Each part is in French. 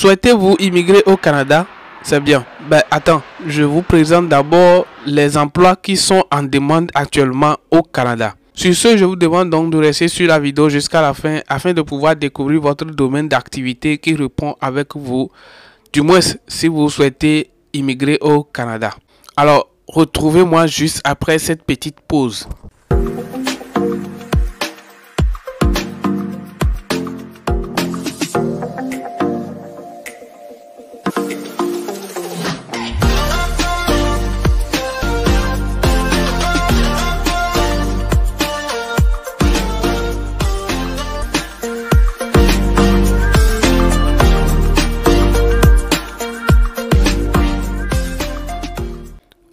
Souhaitez-vous immigrer au Canada? C'est bien. Ben attends, je vous présente d'abord les emplois qui sont en demande actuellement au Canada. Sur ce, je vous demande donc de rester sur la vidéo jusqu'à la fin afin de pouvoir découvrir votre domaine d'activité qui répond avec vous, du moins si vous souhaitez immigrer au Canada. Alors, retrouvez-moi juste après cette petite pause.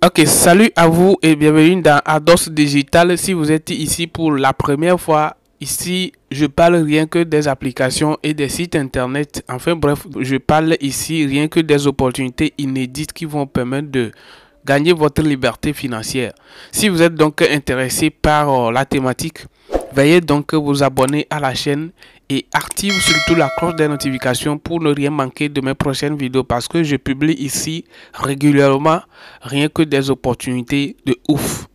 Ok, salut à vous et bienvenue dans Ados Digital. Si vous êtes ici pour la première fois, ici je parle rien que des applications et des sites internet. Enfin bref, je parle ici rien que des opportunités inédites qui vont permettre de gagner votre liberté financière. Si vous êtes donc intéressé par la thématique, veuillez donc vous abonner à la chaîne et active surtout la cloche des notifications pour ne rien manquer de mes prochaines vidéos parce que je publie ici régulièrement rien que des opportunités de ouf.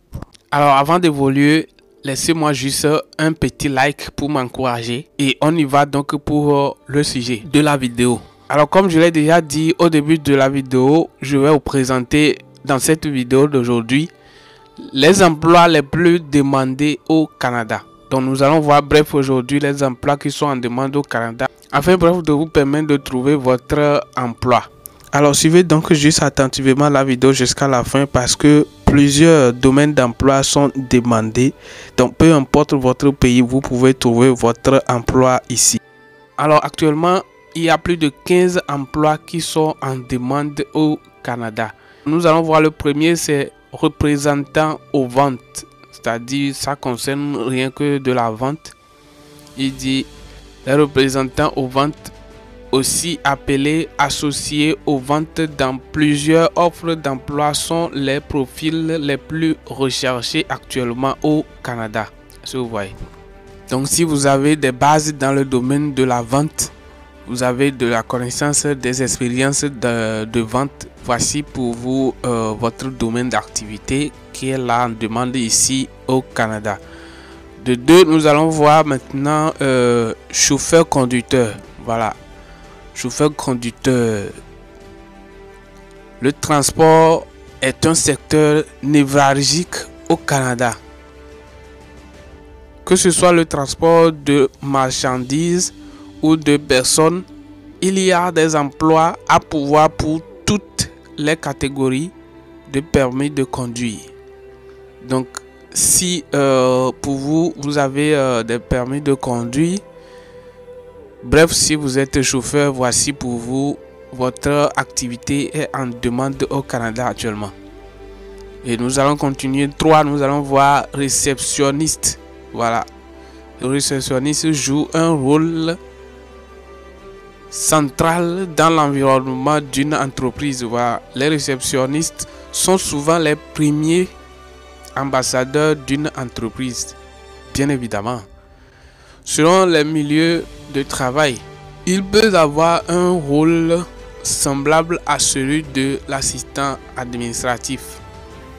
Alors avant d'évoluer, laissez-moi juste un petit like pour m'encourager et on y va donc pour le sujet de la vidéo. Alors comme je l'ai déjà dit au début de la vidéo, je vais vous présenter dans cette vidéo d'aujourd'hui les emplois les plus demandés au Canada. Donc nous allons voir bref aujourd'hui les emplois qui sont en demande au Canada afin bref de vous permettre de trouver votre emploi. Alors suivez donc juste attentivement la vidéo jusqu'à la fin parce que plusieurs domaines d'emploi sont demandés. Donc peu importe votre pays, vous pouvez trouver votre emploi ici. Alors actuellement, il y a plus de 15 emplois qui sont en demande au Canada. Nous allons voir le premier, c'est représentant aux ventes. C'est-à-dire, ça concerne rien que de la vente. Il dit les représentants aux ventes, aussi appelés associés aux ventes dans plusieurs offres d'emploi, sont les profils les plus recherchés actuellement au Canada. Si vous voyez. Donc, si vous avez des bases dans le domaine de la vente, vous avez de la connaissance, des expériences de vente, voici pour vous votre domaine d'activité qui est là en demande ici au Canada. De deux, nous allons voir maintenant chauffeur-conducteur. Voilà, chauffeur-conducteur. Le transport est un secteur névralgique au Canada. Que ce soit le transport de marchandises ou de personnes, il y a des emplois à pourvoir pour toutes les catégories de permis de conduire. Donc si pour vous, vous avez des permis de conduire, bref, si vous êtes chauffeur, voici pour vous, votre activité est en demande au Canada actuellement. Et nous allons continuer. 3, nous allons voir réceptionniste. Voilà, le réceptionniste joue un rôle central dans l'environnement d'une entreprise. Voilà. Les réceptionnistes sont souvent les premiers ambassadeurs d'une entreprise, bien évidemment. Selon les milieux de travail, il peut avoir un rôle semblable à celui de l'assistant administratif.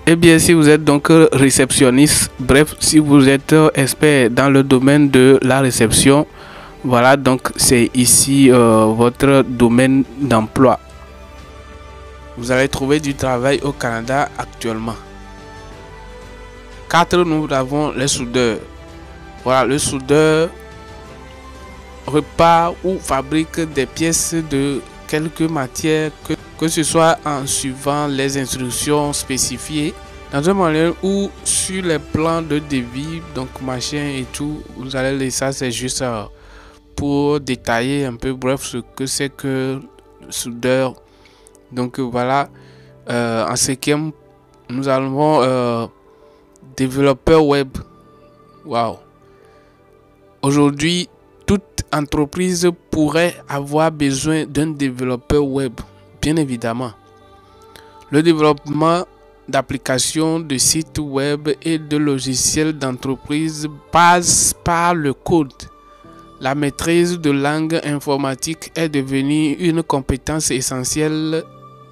Et bien, si vous êtes donc réceptionniste, bref, si vous êtes expert dans le domaine de la réception, voilà, donc c'est ici votre domaine d'emploi. Vous allez trouver du travail au Canada actuellement. 4, nous avons les soudeurs. Voilà, le soudeur répare ou fabrique des pièces de quelque matière que ce soit en suivant les instructions spécifiées dans un moyen ou sur les plans de devis, donc machin et tout. Vous allez laisser ça, c'est juste pour détailler un peu bref ce que c'est que soudeur. Donc voilà, en 5e, nous avons développeur web. Waouh! Aujourd'hui, toute entreprise pourrait avoir besoin d'un développeur web, bien évidemment. Le développement d'applications, de sites web et de logiciels d'entreprise passe par le code. La maîtrise de langue informatique est devenue une compétence essentielle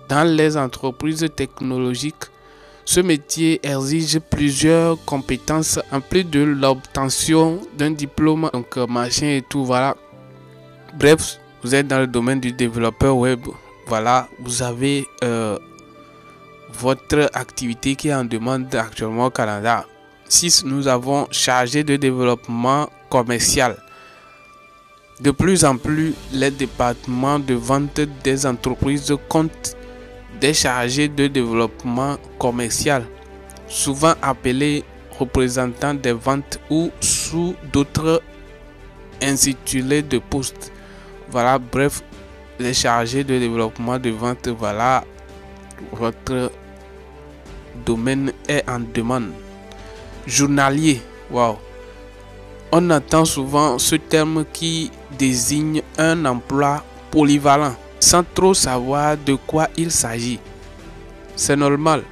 dans les entreprises technologiques. Ce métier exige plusieurs compétences en plus de l'obtention d'un diplôme, donc machin et tout, voilà. Bref, vous êtes dans le domaine du développeur web, voilà, vous avez votre activité qui est en demande actuellement au Canada. 6. Nous avons chargé de développement commercial. De plus en plus, les départements de vente des entreprises comptent des chargés de développement commercial, souvent appelés représentants des ventes ou sous d'autres intitulés de poste. Voilà, bref, les chargés de développement de vente, voilà, votre domaine est en demande. Journalier, wow. On entend souvent ce terme qui désigne un emploi polyvalent, sans trop savoir de quoi il s'agit. C'est normal,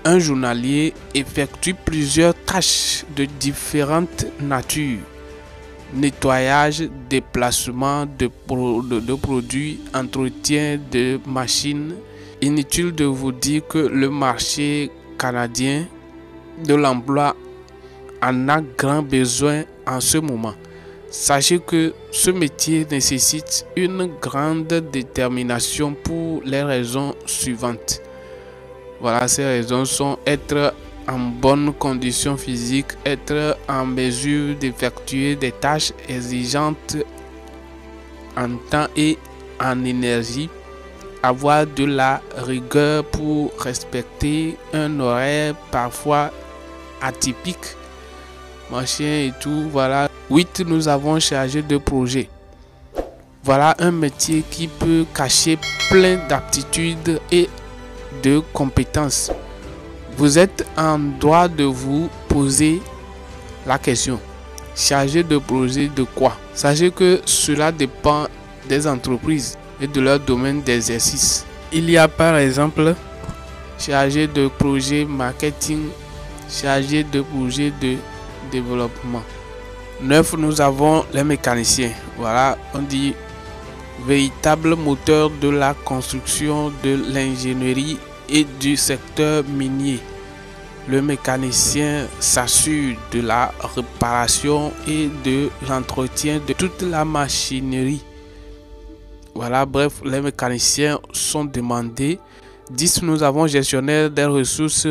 un journalier effectue plusieurs tâches de différentes natures. Nettoyage, déplacement de produits, entretien de machines. Inutile de vous dire que le marché canadien de l'emploi en a grand besoin en ce moment. Sachez que ce métier nécessite une grande détermination pour les raisons suivantes. Voilà, ces raisons sont être en bonne condition physique, être en mesure d'effectuer des tâches exigeantes en temps et en énergie, avoir de la rigueur pour respecter un horaire parfois atypique, machin et tout, voilà. 8. Nous avons chargé de projet. Voilà un métier qui peut cacher plein d'aptitudes et de compétences. Vous êtes en droit de vous poser la question: chargé de projet de quoi? Sachez que cela dépend des entreprises et de leur domaine d'exercice. Il y a par exemple chargé de projet marketing, chargé de projet de développement. 9. Nous avons les mécaniciens. Voilà, on dit véritable moteur de la construction, de l'ingénierie et du secteur minier. Le mécanicien s'assure de la réparation et de l'entretien de toute la machinerie. Voilà, bref, les mécaniciens sont demandés. 10. Nous avons gestionnaire des ressources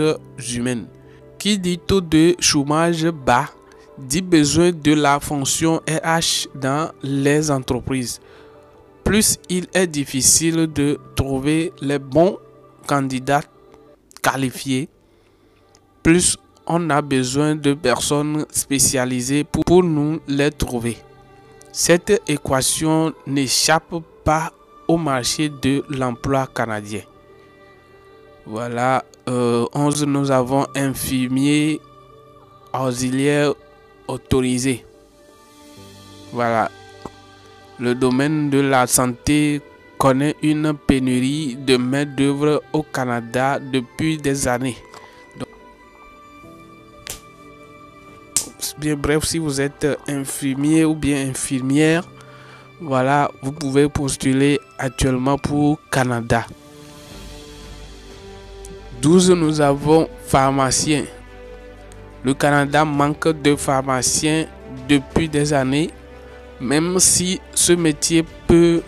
humaines. Qui dit taux de chômage bas dit besoin de la fonction RH dans les entreprises. Plus il est difficile de trouver les bons candidats qualifiés, plus on a besoin de personnes spécialisées pour nous les trouver. Cette équation n'échappe pas au marché de l'emploi canadien. Voilà, 11. Nous avons infirmier auxiliaire autorisé. Voilà, le domaine de la santé connaît une pénurie de main-d'œuvre au Canada depuis des années. Donc, bien bref, si vous êtes infirmier ou bien infirmière, voilà, vous pouvez postuler actuellement pour Canada. 12. Nous avons pharmacien. Le Canada manque de pharmaciens depuis des années, même si ce métier peut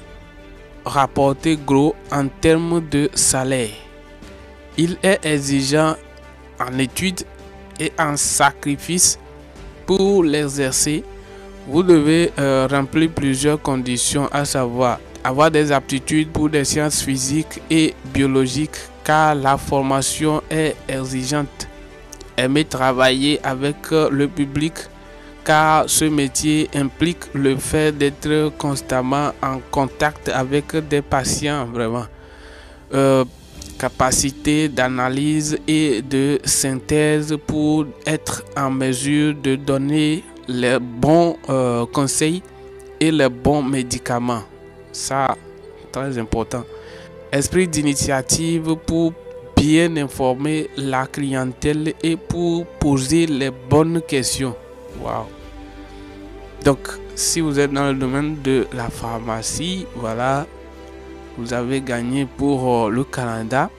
rapporter gros en termes de salaire. Il est exigeant en études et en sacrifice pour l'exercer. Vous devez remplir plusieurs conditions, à savoir avoir des aptitudes pour des sciences physiques et biologiques car la formation est exigeante. Aimer travailler avec le public car ce métier implique le fait d'être constamment en contact avec des patients, vraiment. Capacité d'analyse et de synthèse pour être en mesure de donner les bons conseils et les bons médicaments. Ça, très important. Esprit d'initiative pour bien informer la clientèle et pour poser les bonnes questions. Wow. Donc, si vous êtes dans le domaine de la pharmacie, voilà, vous avez gagné pour le Canada.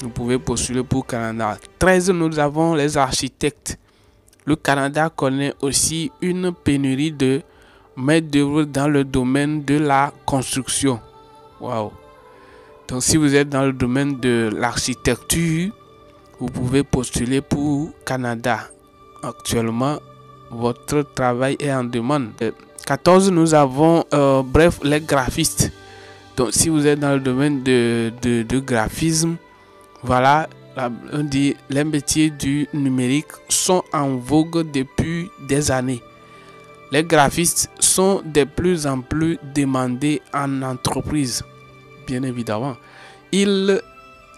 Vous pouvez postuler pour Canada. 13, nous avons les architectes. Le Canada connaît aussi une pénurie de main-d'œuvre dans le domaine de la construction. Waouh! Donc, si vous êtes dans le domaine de l'architecture, vous pouvez postuler pour Canada. Actuellement, votre travail est en demande. 14, nous avons, bref, les graphistes. Donc, si vous êtes dans le domaine de graphisme, voilà, on dit les métiers du numérique sont en vogue depuis des années. Les graphistes sont de plus en plus demandés en entreprise, bien évidemment. Ils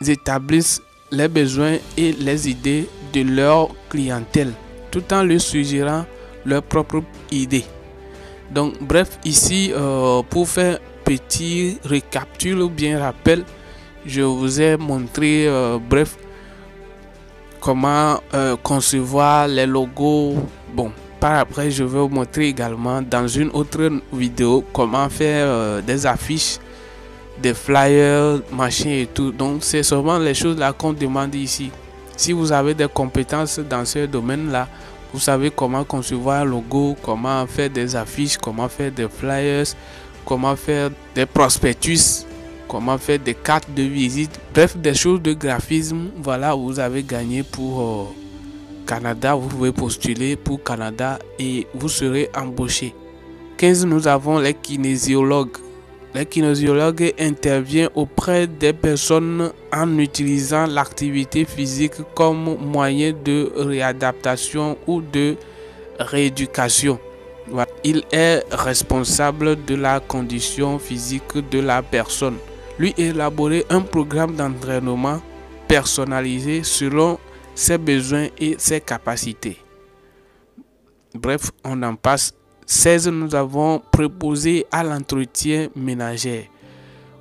établissent les besoins et les idées de leur clientèle, tout en leur suggérant leurs propres idées. Donc, bref, ici, pour faire petit récapitule ou bien rappel, je vous ai montré, bref, comment concevoir les logos. Bon, par après, je vais vous montrer également dans une autre vidéo comment faire des affiches, des flyers, machin et tout. Donc, c'est seulement les choses là qu'on demande ici. Si vous avez des compétences dans ce domaine-là, vous savez comment concevoir un logo, comment faire des affiches, comment faire des flyers, comment faire des prospectus, comment faire des cartes de visite, bref, des choses de graphisme. Voilà, vous avez gagné pour Canada. Vous pouvez postuler pour Canada et vous serez embauché. 15, nous avons les kinésiologues. Les kinésiologues interviennent auprès des personnes en utilisant l'activité physique comme moyen de réadaptation ou de rééducation. Voilà. Il est responsable de la condition physique de la personne. Lui élaborer un programme d'entraînement personnalisé selon ses besoins et ses capacités. Bref, on en passe. 16, nous avons préposé à l'entretien ménager.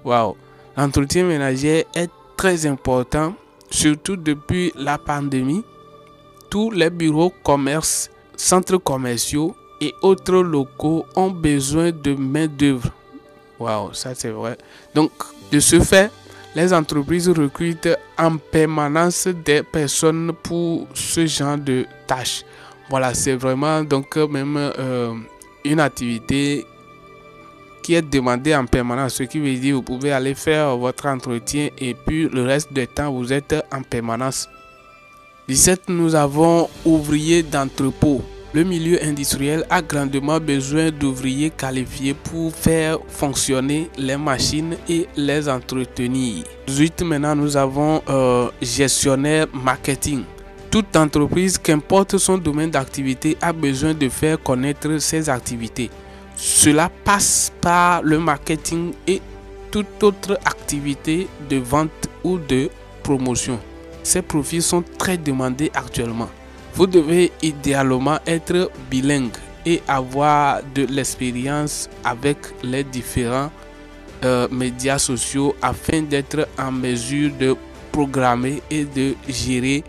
Waouh, l'entretien ménager est très important, surtout depuis la pandémie. Tous les bureaux, commerces, centres commerciaux et autres locaux ont besoin de main-d'œuvre. Waouh, ça c'est vrai. Donc, de ce fait, les entreprises recrutent en permanence des personnes pour ce genre de tâches. Voilà, c'est vraiment donc même une activité qui est demandée en permanence, ce qui veut dire que vous pouvez aller faire votre entretien et puis le reste du temps vous êtes en permanence. 17, nous avons ouvriers d'entrepôt. Le milieu industriel a grandement besoin d'ouvriers qualifiés pour faire fonctionner les machines et les entretenir. 18, maintenant nous avons gestionnaire marketing. Toute entreprise, qu'importe son domaine d'activité, a besoin de faire connaître ses activités. Cela passe par le marketing et toute autre activité de vente ou de promotion. Ces profils sont très demandés actuellement. Vous devez idéalement être bilingue et avoir de l'expérience avec les différents médias sociaux afin d'être en mesure de programmer et de gérer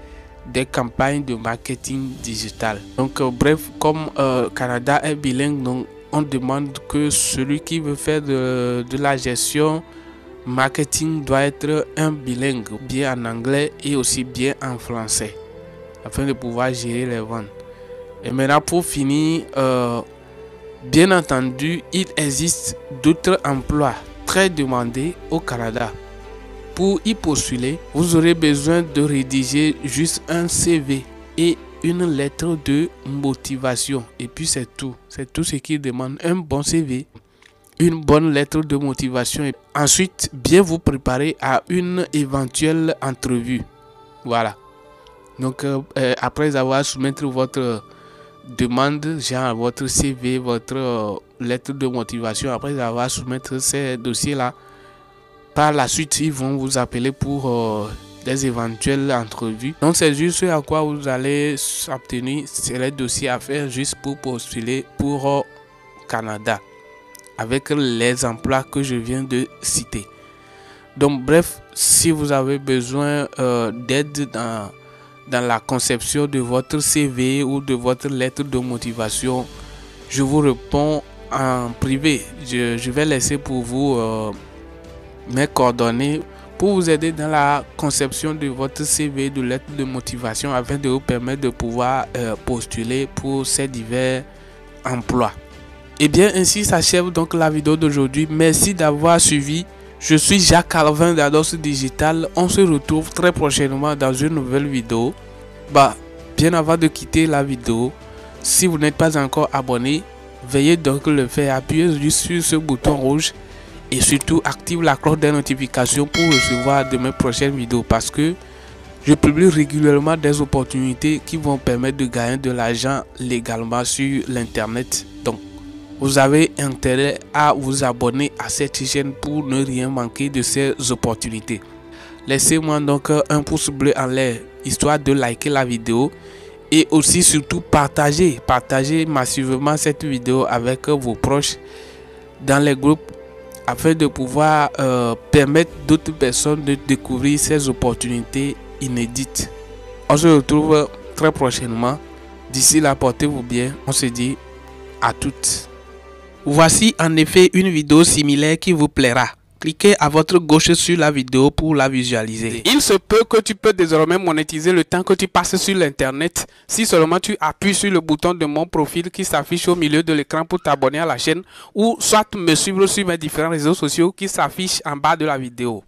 des campagnes de marketing digital. Donc bref, comme Canada est bilingue, donc on demande que celui qui veut faire de la gestion marketing doit être un bilingue, bien en anglais et aussi bien en français, afin de pouvoir gérer les ventes. Et maintenant, pour finir, bien entendu, il existe d'autres emplois très demandés au Canada. Pour y postuler, vous aurez besoin de rédiger juste un CV et une lettre de motivation. Et puis c'est tout. C'est tout ce qu'il demande. Un bon CV, une bonne lettre de motivation. Et ensuite, bien vous préparer à une éventuelle entrevue. Voilà. Donc, après avoir soumettre votre demande, genre votre CV, votre lettre de motivation, après avoir soumettre ces dossiers-là, par la suite, ils vont vous appeler pour des éventuelles entrevues. Donc, c'est juste à quoi vous allez obtenir. C'est les dossiers à faire juste pour postuler pour Canada, avec les emplois que je viens de citer. Donc, bref, si vous avez besoin d'aide dans la conception de votre CV ou de votre lettre de motivation, je vous réponds en privé. Je vais laisser pour vous mes coordonnées pour vous aider dans la conception de votre CV, de lettre de motivation afin de vous permettre de pouvoir postuler pour ces divers emplois. Et bien ainsi s'achève donc la vidéo d'aujourd'hui. Merci d'avoir suivi. Je suis Jacques Calvin d'Ados Digital. On se retrouve très prochainement dans une nouvelle vidéo. Bien avant de quitter la vidéo, si vous n'êtes pas encore abonné, veuillez donc le faire. Appuyez juste sur ce bouton rouge et surtout active la cloche des notifications pour recevoir de mes prochaines vidéos, parce que je publie régulièrement des opportunités qui vont permettre de gagner de l'argent légalement sur l'internet. Donc vous avez intérêt à vous abonner à cette chaîne pour ne rien manquer de ces opportunités. Laissez-moi donc un pouce bleu en l'air histoire de liker la vidéo et aussi surtout partagez massivement cette vidéo avec vos proches dans les groupes afin de pouvoir permettre d'autres personnes de découvrir ces opportunités inédites. On se retrouve très prochainement. D'ici là, portez-vous bien. On se dit à toutes. Voici en effet une vidéo similaire qui vous plaira. Cliquez à votre gauche sur la vidéo pour la visualiser. Il se peut que tu peux désormais monétiser le temps que tu passes sur l'internet si seulement tu appuies sur le bouton de mon profil qui s'affiche au milieu de l'écran pour t'abonner à la chaîne, ou soit me suivre sur mes différents réseaux sociaux qui s'affichent en bas de la vidéo.